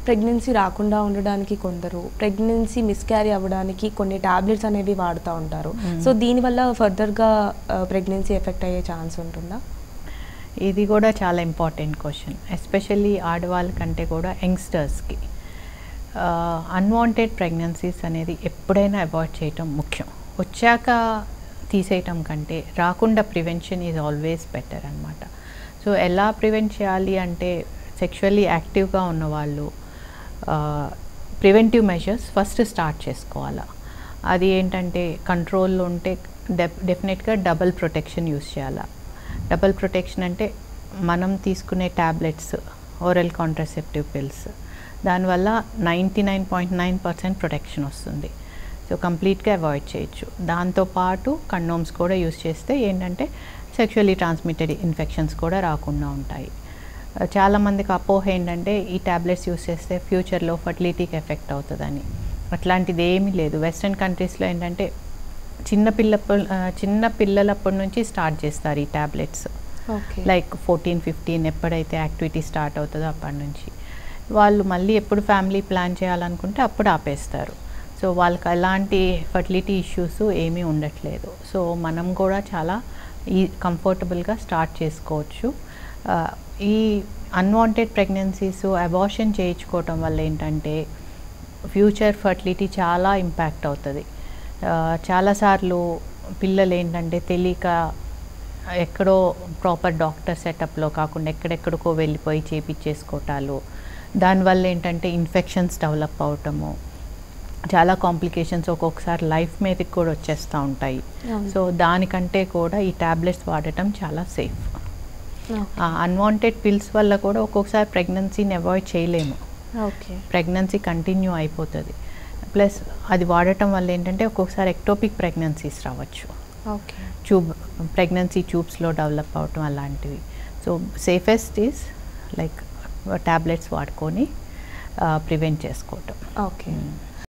Pregnancy రాకుండా ఉండడానికి కొందరు, ప్రెగ్నెన్సీ మిస్క్యారీ అవ్వడానికి కొన్ని టాబ్లెట్స్ అనేవి వాడుతూ ఉంటారు. సో దీనివల్ల ఫర్దర్గా ప్రెగ్నెన్సీ ఎఫెక్ట్ అయ్యే ఛాన్స్ ఉంటుందా? ఇది కూడా చాలా ఇంపార్టెంట్ క్వశ్చన్, ఎస్పెషల్లీ ఆడవాళ్ళ కంటే కూడా యంగ్స్టర్స్కి. అన్వాంటెడ్ ప్రెగ్నెన్సీస్ అనేది ఎప్పుడైనా అవాయిడ్ చేయటం ముఖ్యం. వచ్చాక తీసేయటం కంటే రాకుండా ప్రివెన్షన్ ఈజ్ ఆల్వేస్ బెటర్ అనమాట. సో ఎలా ప్రివెంట్ చేయాలి అంటే, సెక్షువల్లీ యాక్టివ్గా ఉన్నవాళ్ళు ప్రివెంటివ్ మెజర్స్ ఫస్ట్ స్టార్ట్ చేసుకోవాలి. అది ఏంటంటే కంట్రోల్లో ఉంటే డెఫినెట్గా డబుల్ ప్రొటెక్షన్ యూస్ చేయాలి. డబుల్ ప్రొటెక్షన్ అంటే మనం తీసుకునే ట్యాబ్లెట్స్, ఓరల్ కాంట్రాసెప్టివ్ పిల్స్, దానివల్ల 99.9% ప్రొటెక్షన్ వస్తుంది. సో కంప్లీట్గా అవాయిడ్ చేయొచ్చు. దాంతోపాటు కండోమ్స్ కూడా యూస్ చేస్తే ఏంటంటే సెక్షువల్లీ ట్రాన్స్మిటెడ్ ఇన్ఫెక్షన్స్ కూడా రాకుండా ఉంటాయి. చాలామందికి అపోహ ఏంటంటే ఈ ట్యాబ్లెట్స్ యూస్ చేస్తే ఫ్యూచర్లో ఫర్టిలిటీకి ఎఫెక్ట్ అవుతుందని. అట్లాంటిది ఏమీ లేదు. వెస్ట్రన్ కంట్రీస్లో ఏంటంటే చిన్న పిల్లలప్పటి నుంచి స్టార్ట్ చేస్తారు ఈ ట్యాబ్లెట్స్. లైక్ 14-15 ఎప్పుడైతే యాక్టివిటీ స్టార్ట్ అవుతుందో అప్పటి నుంచి. వాళ్ళు మళ్ళీ ఎప్పుడు ఫ్యామిలీ ప్లాన్ చేయాలనుకుంటే అప్పుడు ఆపేస్తారు. సో వాళ్ళకి ఎలాంటి ఫర్టిలిటీ ఇష్యూస్ ఏమీ ఉండట్లేదు. సో మనం కూడా చాలా కంఫర్టబుల్గా స్టార్ట్ చేసుకోవచ్చు. ఈ అన్వాంటెడ్ ప్రెగ్నెన్సీస్ అబార్షన్ చేయించుకోవటం వల్ల ఏంటంటే ఫ్యూచర్ ఫర్టిలిటీ చాలా ఇంపాక్ట్ అవుతుంది. చాలాసార్లు పిల్లలు ఏంటంటే తెలియక ఎక్కడో ప్రాపర్ డాక్టర్ సెటప్లో కాకుండా ఎక్కడెక్కడికో వెళ్ళిపోయి చేయించేసుకోవటాలు, దానివల్ల ఏంటంటే ఇన్ఫెక్షన్స్ డెవలప్ అవటము, చాలా కాంప్లికేషన్స్ ఒక్కొక్కసారి లైఫ్ మీదకి కూడా వచ్చేస్తూ ఉంటాయి. సో దానికంటే కూడా ఈ ట్యాబ్లెట్స్ వాడటం చాలా సేఫ్. అన్వాంటెడ్ పిల్స్ వల్ల కూడా ఒక్కొక్కసారి ప్రెగ్నెన్సీని అవాయిడ్ చేయలేము. ప్రెగ్నెన్సీ కంటిన్యూ అయిపోతుంది. ప్లస్ అది వాడటం వల్ల ఏంటంటే ఒక్కొక్కసారి ఎక్టోపిక్ ప్రెగ్నెన్సీస్ రావచ్చు. ప్రెగ్నెన్సీ ట్యూబ్స్లో డెవలప్ అవటం అలాంటివి. So safest is like tablets వాడుకొని ప్రివెంట్ చేసుకోవటం. ఓకే.